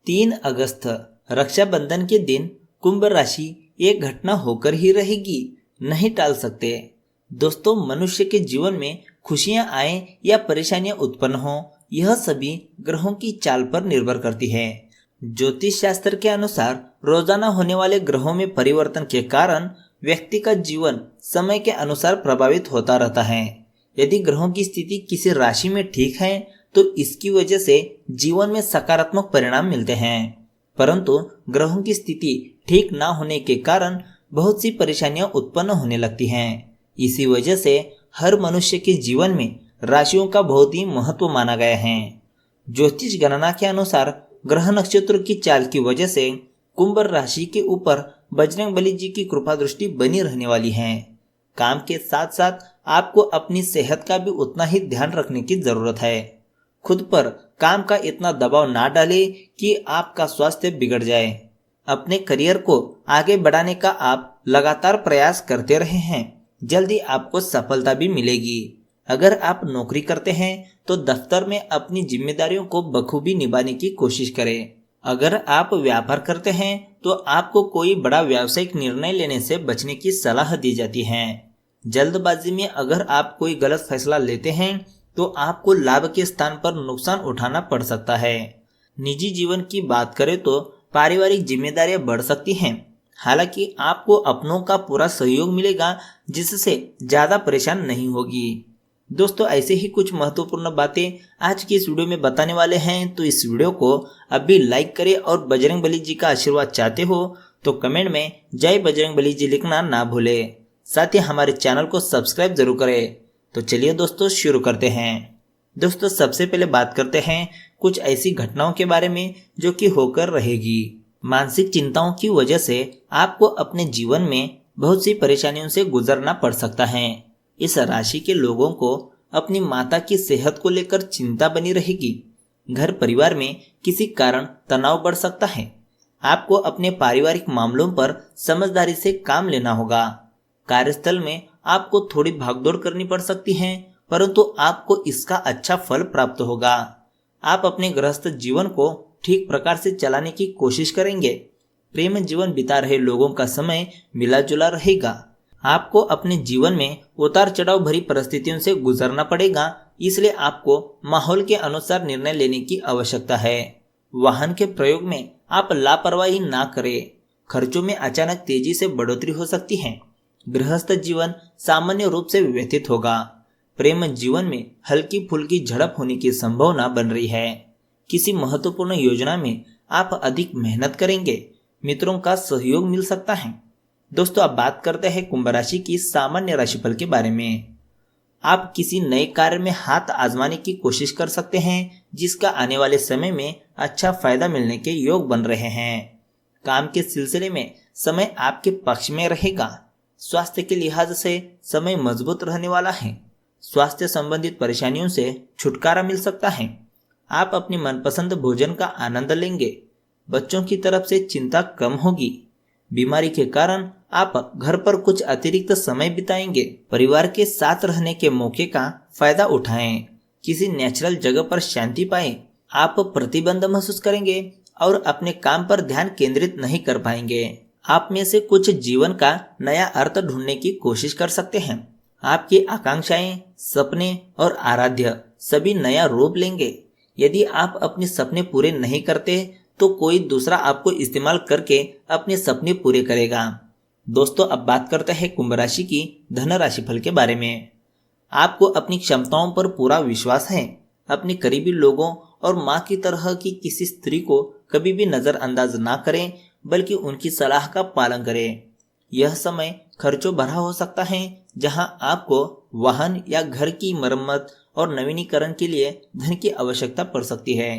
3 अगस्त रक्षाबंधन के दिन कुंभ राशि एक घटना होकर ही रहेगी, नहीं टाल सकते। दोस्तों, मनुष्य के जीवन में खुशियां आए या परेशानियां उत्पन्न हो, यह सभी ग्रहों की चाल पर निर्भर करती है। ज्योतिष शास्त्र के अनुसार रोजाना होने वाले ग्रहों में परिवर्तन के कारण व्यक्ति का जीवन समय के अनुसार प्रभावित होता रहता है। यदि ग्रहों की स्थिति किसी राशि में ठीक है तो इसकी वजह से जीवन में सकारात्मक परिणाम मिलते हैं, परंतु ग्रहों की स्थिति ठीक ना होने के कारण बहुत सी परेशानियां उत्पन्न होने लगती हैं। इसी वजह से हर मनुष्य के जीवन में राशियों का बहुत ही महत्व माना गया है। ज्योतिष गणना के अनुसार ग्रह नक्षत्रों की चाल की वजह से कुंभ राशि के ऊपर बजरंगबली जी की कृपा दृष्टि बनी रहने वाली है। काम के साथ साथ आपको अपनी सेहत का भी उतना ही ध्यान रखने की जरूरत है। खुद पर काम का इतना दबाव ना डालें कि आपका स्वास्थ्य बिगड़ जाए। अपने करियर को आगे बढ़ाने का आप लगातार प्रयास करते रहे हैं, जल्दी आपको सफलता भी मिलेगी। अगर आप नौकरी करते हैं तो दफ्तर में अपनी जिम्मेदारियों को बखूबी निभाने की कोशिश करें। अगर आप व्यापार करते हैं तो आपको कोई बड़ा व्यावसायिक निर्णय लेने से बचने की सलाह दी जाती है। जल्दबाजी में अगर आप कोई गलत फैसला लेते हैं तो आपको लाभ के स्थान पर नुकसान उठाना पड़ सकता है। निजी जीवन की बात करें तो पारिवारिक जिम्मेदारियां बढ़ सकती हैं, हालांकि आपको अपनों का पूरा सहयोग मिलेगा जिससे ज्यादा परेशान नहीं होगी। दोस्तों, ऐसे ही कुछ महत्वपूर्ण बातें आज की इस वीडियो में बताने वाले हैं, तो इस वीडियो को अभी लाइक करें और बजरंगबली जी का आशीर्वाद चाहते हो तो कमेंट में जय बजरंगबली जी लिखना ना भूलें। साथ ही हमारे चैनल को सब्सक्राइब जरूर करें। तो चलिए दोस्तों, शुरू करते हैं। दोस्तों, सबसे पहले बात करते हैं कुछ ऐसी घटनाओं के बारे में जो कि होकर रहेगी। मानसिक चिंताओं की वजह से आपको अपने जीवन में बहुत सी परेशानियों से गुजरना पड़ सकता है। इस राशि के लोगों को अपनी माता की सेहत को लेकर चिंता बनी रहेगी। घर परिवार में किसी कारण तनाव बढ़ सकता है। आपको अपने पारिवारिक मामलों पर समझदारी से काम लेना होगा। कार्यस्थल में आपको थोड़ी भागदौड़ करनी पड़ सकती है, परंतु आपको इसका अच्छा फल प्राप्त होगा। आप अपने गृहस्थ जीवन को ठीक प्रकार से चलाने की कोशिश करेंगे। प्रेम जीवन बिता रहे लोगों का समय मिला जुला रहेगा। आपको अपने जीवन में उतार चढ़ाव भरी परिस्थितियों से गुजरना पड़ेगा, इसलिए आपको माहौल के अनुसार निर्णय लेने की आवश्यकता है। वाहन के प्रयोग में आप लापरवाही ना करें। खर्चों में अचानक तेजी से बढ़ोतरी हो सकती है। गृहस्थ जीवन सामान्य रूप से व्यतीत होगा। प्रेम जीवन में हल्की फुल्की झड़प होने की संभावना बन रही है। किसी महत्वपूर्ण योजना में आप अधिक मेहनत करेंगे। मित्रों का सहयोग मिल सकता है। दोस्तों, अब बात करते हैं कुंभ राशि की सामान्य राशिफल के बारे में। आप किसी नए कार्य में हाथ आजमाने की कोशिश कर सकते हैं, जिसका आने वाले समय में अच्छा फायदा मिलने के योग बन रहे हैं। काम के सिलसिले में समय आपके पक्ष में रहेगा। स्वास्थ्य के लिहाज से समय मजबूत रहने वाला है। स्वास्थ्य संबंधित परेशानियों से छुटकारा मिल सकता है। आप अपनी मनपसंद भोजन का आनंद लेंगे। बच्चों की तरफ से चिंता कम होगी। बीमारी के कारण आप घर पर कुछ अतिरिक्त समय बिताएंगे। परिवार के साथ रहने के मौके का फायदा उठाएं। किसी नेचुरल जगह पर शांति पाएं। आप प्रतिबंध महसूस करेंगे और अपने काम पर ध्यान केंद्रित नहीं कर पाएंगे। आप में से कुछ जीवन का नया अर्थ ढूंढने की कोशिश कर सकते हैं। आपकी आकांक्षाएं, सपने और आराध्य सभी नया रूप लेंगे। यदि आप अपने सपने पूरे नहीं करते तो कोई दूसरा आपको इस्तेमाल करके अपने सपने पूरे करेगा। दोस्तों, अब बात करते हैं कुंभ राशि की धन राशिफल के बारे में। आपको अपनी क्षमताओं पर पूरा विश्वास है। अपने करीबी लोगों और माँ की तरह की किसी स्त्री को कभी भी नजरअंदाज ना करें, बल्कि उनकी सलाह का पालन करें। यह समय खर्चों भरा हो सकता है, जहां आपको वाहन या घर की मरम्मत और नवीनीकरण के लिए धन की आवश्यकता पड़ सकती है।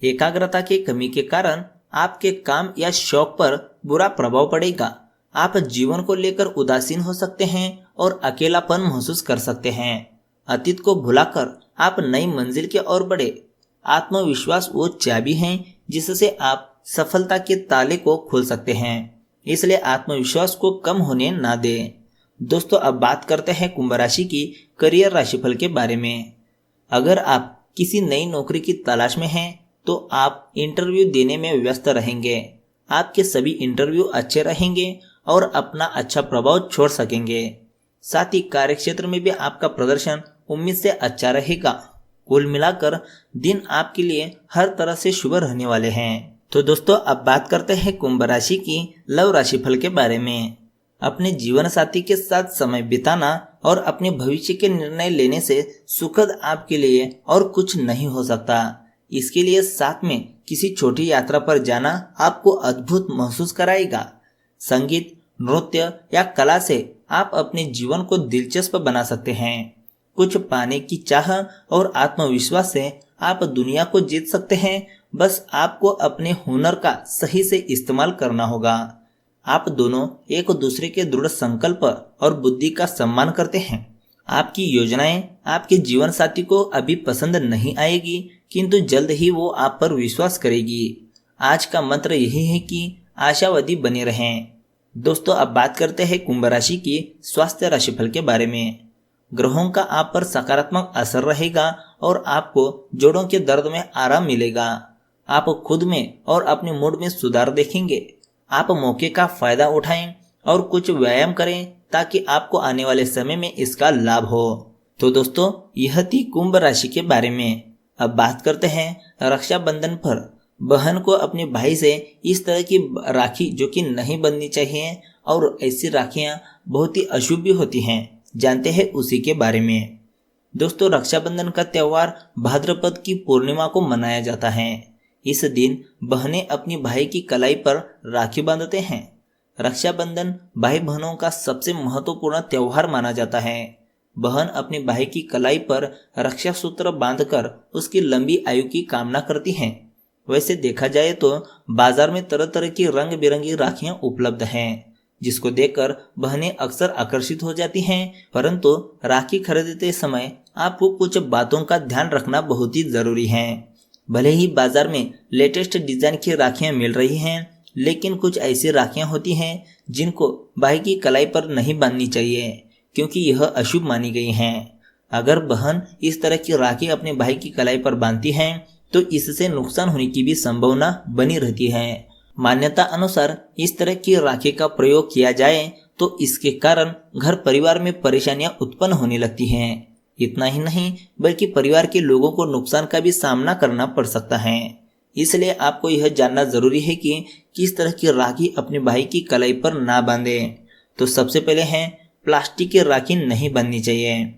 एकाग्रता की कमी के कारण आपके काम या शौक पर बुरा प्रभाव पड़ेगा। आप जीवन को लेकर उदासीन हो सकते हैं और अकेलापन महसूस कर सकते हैं। अतीत को भुलाकर आप नई मंजिल की ओर बढ़े। आत्मविश्वास वो चाबी है जिससे आप सफलता के ताले को खोल सकते हैं, इसलिए आत्मविश्वास को कम होने ना दें। दोस्तों, अब बात करते हैं कुंभ राशि की करियर राशिफल के बारे में। अगर आप किसी नई नौकरी की तलाश में हैं तो आप इंटरव्यू देने में व्यस्त रहेंगे। आपके सभी इंटरव्यू अच्छे रहेंगे और अपना अच्छा प्रभाव छोड़ सकेंगे। साथ ही कार्यक्षेत्र में भी आपका प्रदर्शन उम्मीद से अच्छा रहेगा। कुल मिलाकर दिन आपके लिए हर तरह से शुभ रहने वाले हैं। तो दोस्तों, अब बात करते हैं कुंभ राशि की लव राशिफल के बारे में। अपने जीवन साथी के साथ समय बिताना और अपने भविष्य के निर्णय लेने से सुखद आपके लिए और कुछ नहीं हो सकता। इसके लिए साथ में किसी छोटी यात्रा पर जाना आपको अद्भुत महसूस कराएगा। संगीत, नृत्य या कला से आप अपने जीवन को दिलचस्प बना सकते हैं। कुछ पाने की चाह और आत्मविश्वास से आप दुनिया को जीत सकते हैं। बस आपको अपने हुनर का सही से इस्तेमाल करना होगा। आप दोनों एक दूसरे के दृढ़ संकल्प और बुद्धि का सम्मान करते हैं। आपकी योजनाएं आपके जीवन साथी को अभी पसंद नहीं आएगी, किंतु जल्द ही वो आप पर विश्वास करेगी। आज का मंत्र यही है कि आशावादी बने रहें। दोस्तों, अब बात करते हैं कुंभ राशि की स्वास्थ्य राशिफल के बारे में। ग्रहों का आप पर सकारात्मक असर रहेगा और आपको जोड़ों के दर्द में आराम मिलेगा। आप खुद में और अपने मूड में सुधार देखेंगे। आप मौके का फायदा उठाएं और कुछ व्यायाम करें ताकि आपको आने वाले समय में इसका लाभ हो। तो दोस्तों, यह थी कुंभ राशि के बारे में। अब बात करते हैं रक्षाबंधन पर। बहन को अपने भाई से इस तरह की राखी जो कि नहीं बननी चाहिए और ऐसी राखियां बहुत ही अशुभ भी होती हैं, जानते हैं उसी के बारे में। दोस्तों, रक्षाबंधन का त्यौहार भाद्रपद की पूर्णिमा को मनाया जाता है। इस दिन बहनें अपनी भाई की कलाई पर राखी बांधते हैं। रक्षाबंधन भाई बहनों का सबसे महत्वपूर्ण त्यौहार माना जाता है। बहन अपने भाई की कलाई पर रक्षा सूत्र बांधकर उसकी लंबी आयु की कामना करती हैं। वैसे देखा जाए तो बाजार में तरह तरह की रंग बिरंगी राखियां उपलब्ध हैं, जिसको देखकर बहनें अक्सर आकर्षित हो जाती हैं। परंतु राखी खरीदते समय आपको कुछ बातों का ध्यान रखना बहुत ही जरूरी है। भले ही बाजार में लेटेस्ट डिजाइन की राखियां मिल रही हैं, लेकिन कुछ ऐसी राखियां होती हैं जिनको भाई की कलाई पर नहीं बांधनी चाहिए, क्योंकि यह अशुभ मानी गई हैं। अगर बहन इस तरह की राखी अपने भाई की कलाई पर बांधती हैं तो इससे नुकसान होने की भी संभावना बनी रहती है। मान्यता अनुसार इस तरह की राखी का प्रयोग किया जाए तो इसके कारण घर परिवार में परेशानियां उत्पन्न होने लगती हैं। इतना ही नहीं, बल्कि परिवार के लोगों को नुकसान का भी सामना करना पड़ सकता है। इसलिए आपको यह जानना जरूरी है कि किस तरह की राखी अपने भाई की कलाई पर ना बांधे। तो सबसे पहले है, प्लास्टिक की राखी नहीं बांधनी चाहिए।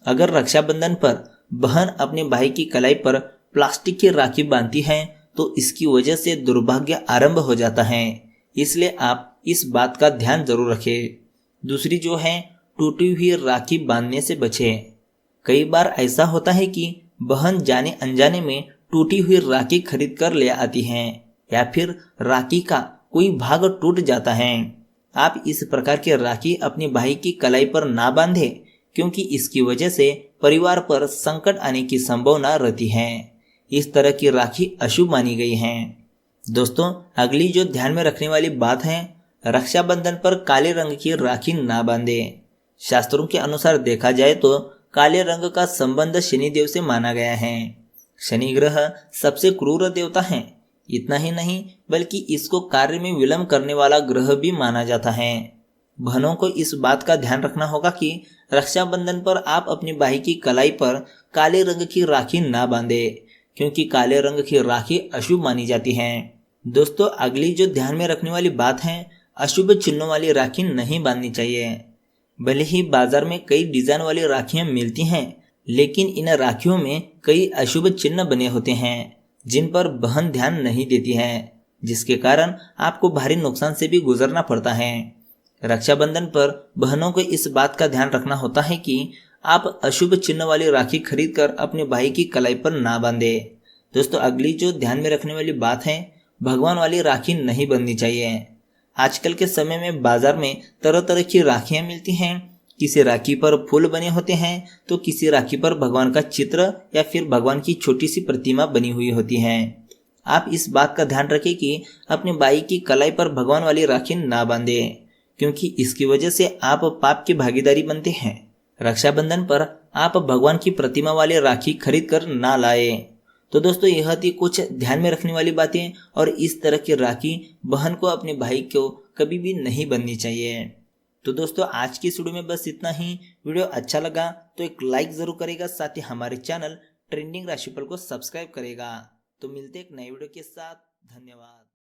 अगर रक्षाबंधन पर बहन अपने भाई की कलाई पर प्लास्टिक की राखी बांधती है तो इसकी वजह से दुर्भाग्य आरंभ हो जाता है। इसलिए आप इस बात का ध्यान जरूर रखें। दूसरी जो है, टूटी हुई राखी बांधने से बचें। कई बार ऐसा होता है कि बहन जाने अनजाने में टूटी हुई राखी खरीद कर ले आती हैं या फिर राखी का कोई भाग टूट जाता है। आप इस प्रकार की राखी अपने भाई की कलाई पर ना बांधे, क्योंकि इसकी वजह से परिवार पर संकट आने की संभावना रहती है। इस तरह की राखी अशुभ मानी गई है। दोस्तों, अगली जो ध्यान में रखने वाली बात है, रक्षाबंधन पर काले रंग की राखी ना बांधे। शास्त्रों के अनुसार देखा जाए तो काले रंग का संबंध शनिदेव से माना गया है। शनि ग्रह सबसे क्रूर देवता है। इतना ही नहीं, बल्कि इसको कार्य में विलंब करने वाला ग्रह भी माना जाता है। बहनों को इस बात का ध्यान रखना होगा कि रक्षाबंधन पर आप अपने भाई की कलाई पर काले रंग की राखी ना बांधे, क्योंकि काले रंग की राखी अशुभ मानी जाती है। दोस्तों, अगली जो ध्यान में रखने वाली बात है, अशुभ चिन्हों वाली राखी नहीं बांधनी चाहिए। भले ही बाजार में कई डिजाइन वाली राखियां मिलती हैं, लेकिन इन राखियों में कई अशुभ चिन्ह बने होते हैं जिन पर बहन ध्यान नहीं देती है, जिसके कारण आपको भारी नुकसान से भी गुजरना पड़ता है। रक्षाबंधन पर बहनों को इस बात का ध्यान रखना होता है कि आप अशुभ चिन्ह वाली राखी खरीद कर अपने भाई की कलाई पर ना बांधे। दोस्तों, अगली जो ध्यान में रखने वाली बात है, भगवान वाली राखी नहीं बांधनी चाहिए। आजकल के समय में बाजार में तरह तरह की राखियां मिलती हैं। किसी राखी पर फूल बने होते हैं तो किसी राखी पर भगवान का चित्र या फिर भगवान की छोटी सी प्रतिमा बनी हुई होती है। आप इस बात का ध्यान रखें कि अपने भाई की कलाई पर भगवान वाली राखी ना बांधे, क्योंकि इसकी वजह से आप पाप की भागीदारी बनते हैं। रक्षाबंधन पर आप भगवान की प्रतिमा वाली राखी खरीद कर ना लाए। तो दोस्तों यह थी कुछ ध्यान में रखने वाली बातें, और इस तरह की राखी बहन को अपने भाई को कभी भी नहीं बननी चाहिए। तो दोस्तों आज की इस वीडियो में बस इतना ही। वीडियो अच्छा लगा तो एक लाइक जरूर करेगा, साथ ही हमारे चैनल ट्रेंडिंग राशिफल को सब्सक्राइब करेगा। तो मिलते एक नए वीडियो के साथ। धन्यवाद।